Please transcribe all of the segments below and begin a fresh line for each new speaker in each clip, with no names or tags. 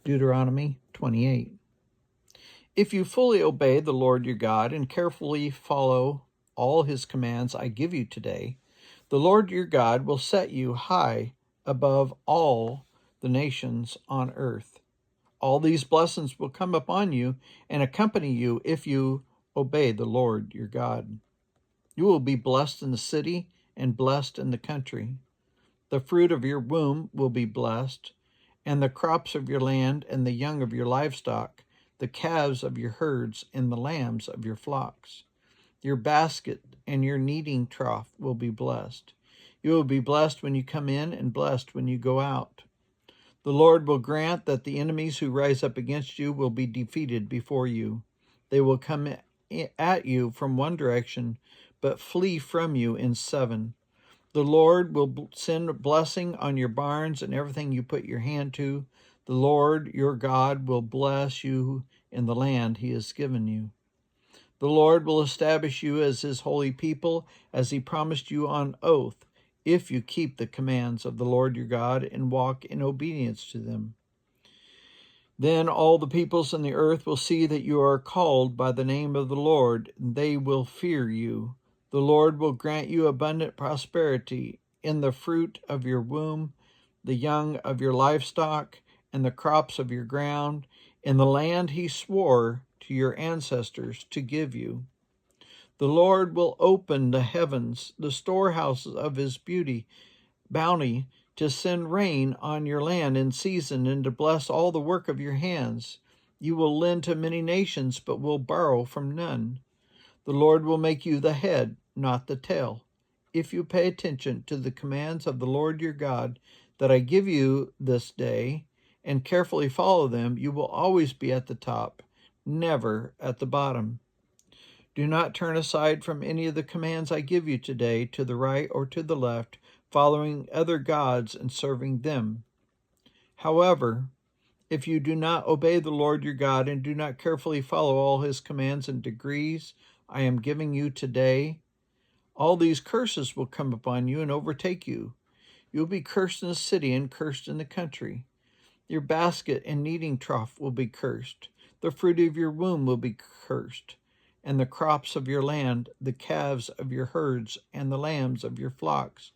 Deuteronomy 28. If you fully obey the Lord your God and carefully follow all his commands I give you today, the Lord your God will set you high above all the nations on earth. All these blessings will come upon you and accompany you if you obey the Lord your God. You will be blessed in the city and blessed in the country. The fruit of your womb will be blessed, and the crops of your land and the young of your livestock, the calves of your herds and the lambs of your flocks. Your basket and your kneading trough will be blessed. You will be blessed when you come in and blessed when you go out. The Lord will grant that the enemies who rise up against you will be defeated before you. They will come at you from one direction, but flee from you in seven. The Lord will send a blessing on your barns and everything you put your hand to. The Lord your God will bless you in the land he has given you. The Lord will establish you as his holy people, as he promised you on oath, if you keep the commands of the Lord your God and walk in obedience to them. Then all the peoples in the earth will see that you are called by the name of the Lord, and they will fear you. The Lord will grant you abundant prosperity in the fruit of your womb, the young of your livestock, and the crops of your ground, in the land he swore to your ancestors to give you. The Lord will open the heavens, the storehouses of his bounty, to send rain on your land in season and to bless all the work of your hands. You will lend to many nations, but will borrow from none. The Lord will make you the head, not the tail. If you pay attention to the commands of the Lord your God that I give you this day and carefully follow them, you will always be at the top, never at the bottom. Do not turn aside from any of the commands I give you today to the right or to the left, following other gods and serving them. However, if you do not obey the Lord your God and do not carefully follow all his commands and decrees I am giving you today, all these curses will come upon you and overtake you. You will be cursed in the city and cursed in the country. Your basket and kneading trough will be cursed. The fruit of your womb will be cursed, and the crops of your land, the calves of your herds, and the lambs of your flocks.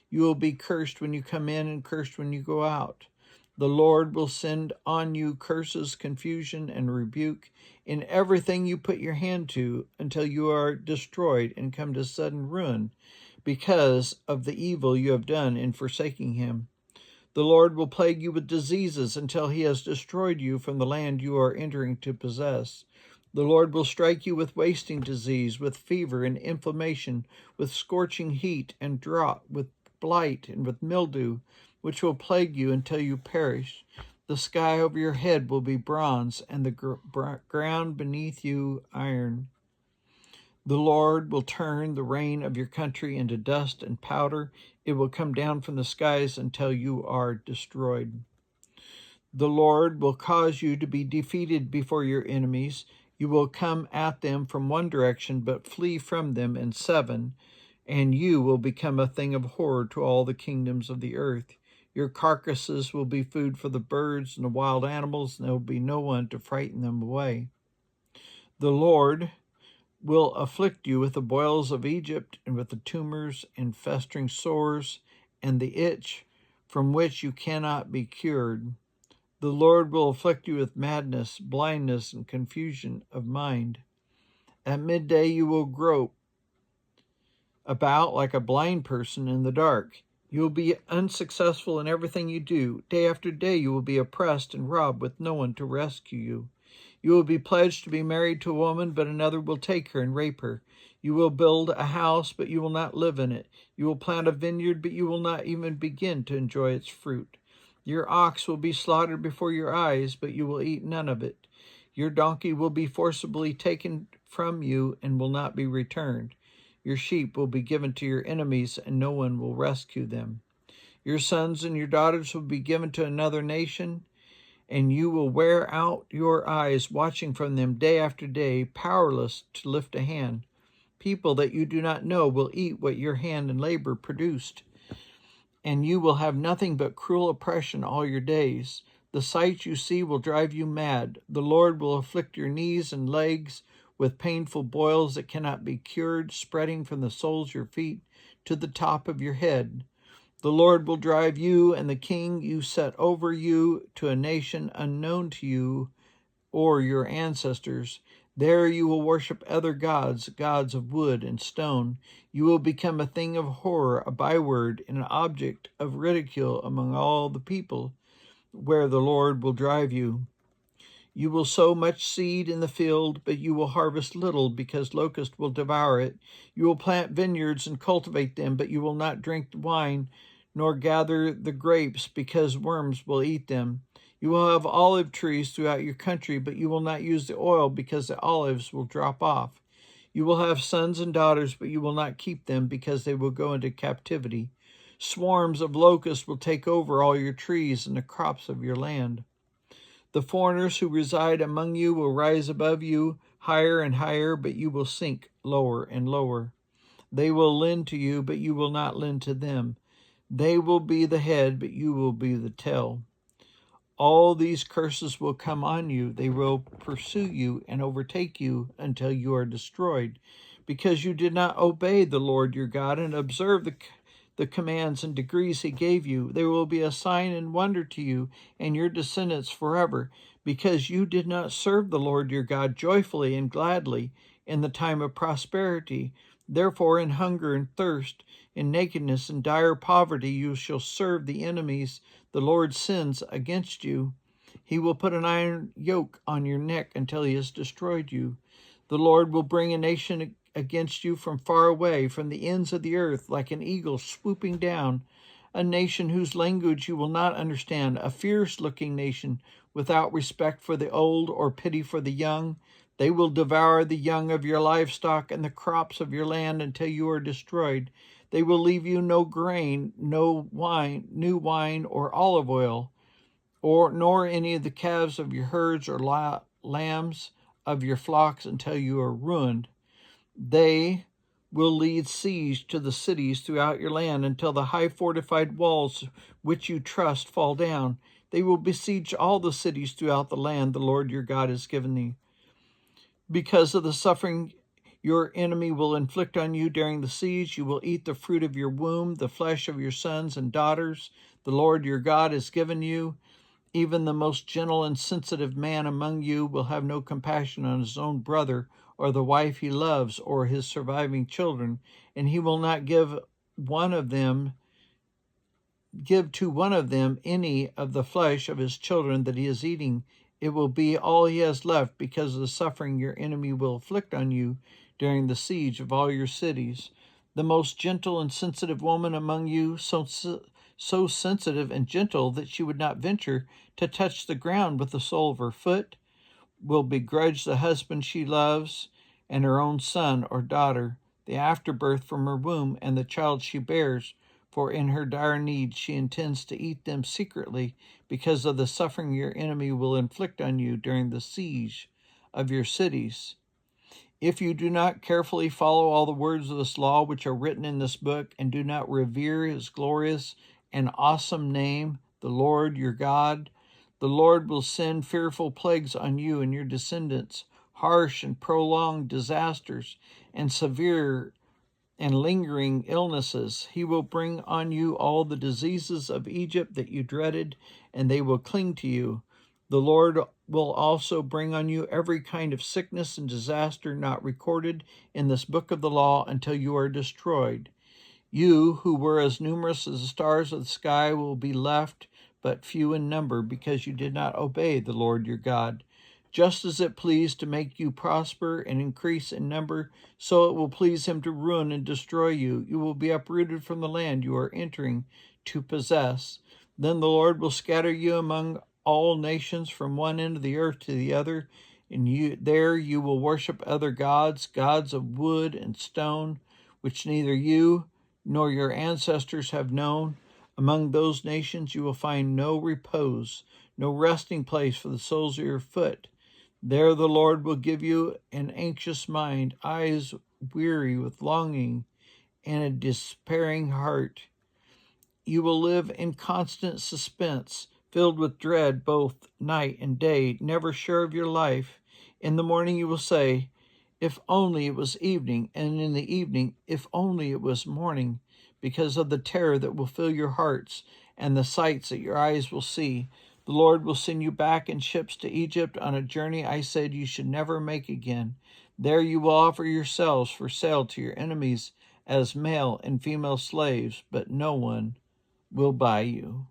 You will be cursed when you come in and cursed when you go out. The Lord will send on you curses, confusion, and rebuke in everything you put your hand to until you are destroyed and come to sudden ruin because of the evil you have done in forsaking him. The Lord will plague you with diseases until he has destroyed you from the land you are entering to possess. The Lord will strike you with wasting disease, with fever and inflammation, with scorching heat and drought, with blight and with mildew, which will plague you until you perish. The sky over your head will be bronze, and the ground beneath you iron. The Lord will turn the rain of your country into dust and powder. It will come down from the skies until you are destroyed. The Lord will cause you to be defeated before your enemies. You will come at them from one direction, but flee from them in seven, and you will become a thing of horror to all the kingdoms of the earth. Your carcasses will be food for the birds and the wild animals, and there will be no one to frighten them away. The Lord will afflict you with the boils of Egypt and with the tumors and festering sores and the itch from which you cannot be cured. The Lord will afflict you with madness, blindness, and confusion of mind. At midday you will grope about like a blind person in the dark. You will be unsuccessful in everything you do. Day after day you will be oppressed and robbed with no one to rescue you. You will be pledged to be married to a woman, but another will take her and rape her. You will build a house, but you will not live in it. You will plant a vineyard, but you will not even begin to enjoy its fruit. Your ox will be slaughtered before your eyes, but you will eat none of it. Your donkey will be forcibly taken from you and will not be returned. Your sheep will be given to your enemies, and no one will rescue them. Your sons and your daughters will be given to another nation, and you will wear out your eyes watching from them day after day, powerless to lift a hand. People that you do not know will eat what your hand and labor produced, and you will have nothing but cruel oppression all your days. The sight you see will drive you mad. The Lord will afflict your knees and legs with painful boils that cannot be cured, spreading from the soles of your feet to the top of your head. The Lord will drive you and the king you set over you to a nation unknown to you or your ancestors. There you will worship other gods, gods of wood and stone. You will become a thing of horror, a byword, and an object of ridicule among all the people where the Lord will drive you. You will sow much seed in the field, but you will harvest little because locusts will devour it. You will plant vineyards and cultivate them, but you will not drink wine nor gather the grapes because worms will eat them. You will have olive trees throughout your country, but you will not use the oil because the olives will drop off. You will have sons and daughters, but you will not keep them because they will go into captivity. Swarms of locusts will take over all your trees and the crops of your land. The foreigners who reside among you will rise above you higher and higher, but you will sink lower and lower. They will lend to you, but you will not lend to them. They will be the head, but you will be the tail. All these curses will come on you. They will pursue you and overtake you until you are destroyed, because you did not obey the Lord your God and observe the commands and decrees he gave you. They will be a sign and wonder to you and your descendants forever, because you did not serve the Lord your God joyfully and gladly in the time of prosperity. Therefore, in hunger and thirst, in nakedness and dire poverty, you shall serve the enemies the Lord sends against you. He will put an iron yoke on your neck until he has destroyed you. The Lord will bring a nation against you from far away, from the ends of the earth, like an eagle swooping down, a nation whose language you will not understand, a fierce-looking nation without respect for the old or pity for the young. They will devour the young of your livestock and the crops of your land until you are destroyed. They will leave you no grain, no wine, new wine or olive oil, nor any of the calves of your herds or lambs of your flocks until you are ruined. They will lead siege to the cities throughout your land until the high fortified walls which you trust fall down. They will besiege all the cities throughout the land the Lord your God has given thee. Because of the suffering your enemy will inflict on you during the siege, you will eat the fruit of your womb, the flesh of your sons and daughters the Lord your God has given you. Even the most gentle and sensitive man among you will have no compassion on his own brother or the wife he loves or his surviving children, and he will not give to one of them any of the flesh of his children that he is eating. It will be all he has left because of the suffering your enemy will inflict on you during the siege of all your cities. The most gentle and sensitive woman among you, so sensitive and gentle that she would not venture to touch the ground with the sole of her foot, will begrudge the husband she loves and her own son or daughter, the afterbirth from her womb, and the child she bears, for in her dire need she intends to eat them secretly because of the suffering your enemy will inflict on you during the siege of your cities. If you do not carefully follow all the words of this law which are written in this book, and do not revere his glorious and awesome name, the Lord your God, the Lord will send fearful plagues on you and your descendants, harsh and prolonged disasters, and severe and lingering illnesses. He will bring on you all the diseases of Egypt that you dreaded, and they will cling to you. The Lord will also bring on you every kind of sickness and disaster not recorded in this book of the law until you are destroyed. You, who were as numerous as the stars of the sky, will be left but few in number, because you did not obey the Lord your God. Just as it pleased to make you prosper and increase in number, so it will please him to ruin and destroy you. You will be uprooted from the land you are entering to possess. Then the Lord will scatter you among all nations from one end of the earth to the other, and there you will worship other gods, gods of wood and stone, which neither you nor your ancestors have known. Among those nations you will find no repose, no resting place for the soles of your foot. There the Lord will give you an anxious mind, eyes weary with longing, and a despairing heart. You will live in constant suspense, filled with dread both night and day, never sure of your life. In the morning you will say, if only it was evening, and in the evening, if only it was morning, because of the terror that will fill your hearts and the sights that your eyes will see. The Lord will send you back in ships to Egypt on a journey I said you should never make again. There you will offer yourselves for sale to your enemies as male and female slaves, but no one will buy you.